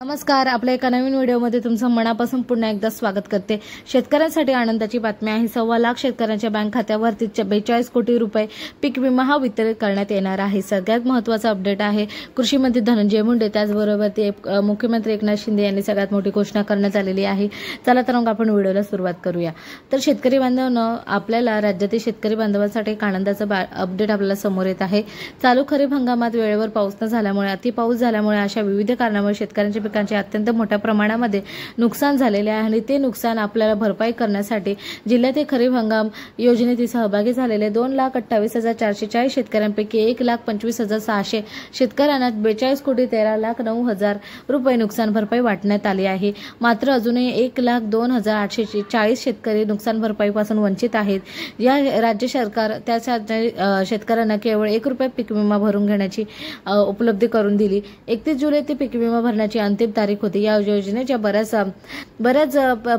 नमस्कार, आपल्या एका नवीन व्हिडिओमध्ये तुमचं मनापासून पुन्हा एकदा स्वागत करते। शेतकऱ्यांसाठी आनंदाची बातमी आहे। 1.25 लाख शेतकऱ्यांच्या बँक खात्यावरती 42 कोटी रुपये पीक विमा हा वितरित करण्यात येणार आहे। सगळ्यात महत्त्वाचा अपडेट आहे कृषी मंत्री धनंजय मुंडे, त्याचबरोबर ते मुख्यमंत्री एकनाथ शिंदे यांनी सगळ्यात मोठी घोषणा करण्यात आलेली आहे। चला तर मग आपण व्हिडिओला सुरुवात करूया। तर शेतकरी बांधवांनो, आपल्याला राज्यातील शेतकरी बांधवांसाठी एक आनंदाचा अपडेट आपल्याला समोर येत आहे। चालू खरीप हंगामात वेळेवर पाऊस न झाल्यामुळे, अति पाऊस झाल्यामुळे अशा विविध कारणामुळे शेतकऱ्यांच्या पिकांचे अत्यंत मोठ्या प्रमाणामध्ये नुकसान झालेले आहे आणि ते नुकसान आपल्याला भरपाई करण्यासाठी जिल्ह्यातील खरीप हंगाम योजनेत सहभागी झालेले 2,28,440 शेतकऱ्यांपैकी 1,25,600 शेतकऱ्यांना 42,13,09,000 रुपये नुकसान भरपाई वाटण्यात आली आहे। मात्र अजूनही 1,02,840 शेतकरी नुकसान भरपाईपासून वंचित आहेत। या राज्य सरकार त्या शेतकऱ्यांना केवळ 1 रुपया पीक विमा भरून घेण्याची उपलब्धी करून दिली। 31 जुलै ते पीक विमा भरण्याची अंतिम तारीख होती। या योजनेच्या बऱ्याच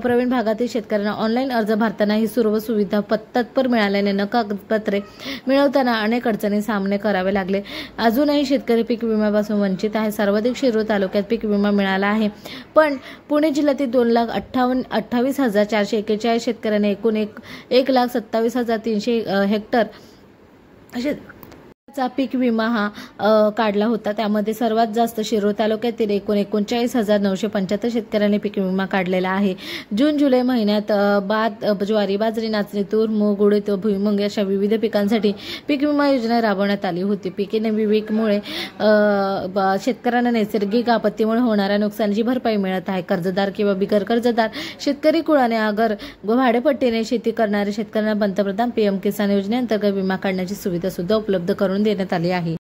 प्रवीण भागातील शेतकऱ्यांना ऑनलाईन अर्ज भरताना ही सर्व सुविधा तत्पर मिळाल्याने कागदपत्रे मिळवताना अनेक अडचणी सामने करावे लागले। अजूनही शेतकरी पीक विम्यापासून वंचित आहे। सर्वाधिक शिरूर तालुक्यात पीक विमा मिळाला आहे, पण पुणे जिल्ह्यातील 2,28,441 शेतकऱ्यांना एकूण 1,27,300 हेक्टर पीक विमा हा काढला होता। त्यामध्ये सर्वात जास्त शिरूर तालुक्यातील एकूण 39,975 शेतकऱ्यांनी पीक विमा काढलेला आहे। जून जुलै महिन्यात ज्वारी, बाजरी, नाचणी, तूर, मूग, उडीद, भुईमूग अशा विविध पिकांसाठी पीक विमा योजना राबवण्यात आली होती। पीक विम्यामुळे शेतकऱ्यांना नैसर्गिक आपत्तीमुळे होणाऱ्या नुकसानीची भरपाई मिळत आहे। कर्जदार किंवा बिगर कर्जदार शेतकरी कुळाने अगर भाडेपट्टीने शेती करणाऱ्या शेतकऱ्यांना पंतप्रधान पीएम किसान योजनेअंतर्गत विमा काढण्याची सुविधा सुद्धा उपलब्ध करून देण्यात आली आहे।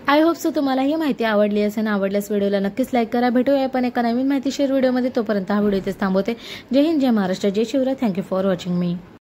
आय होप सो तुम्हाला ही माहिती आवडली असेल। आवडल्यास व्हिडिओला नक्कीच लाईक करा। भेटूया आपण एका नवीन माहितीशीर व्हिडिओमध्ये। तोपर्यंत हा व्हिडिओ इथेच थांबवते। जय हिंद, जय महाराष्ट्र, जय Shivrai. Thank you for watching me.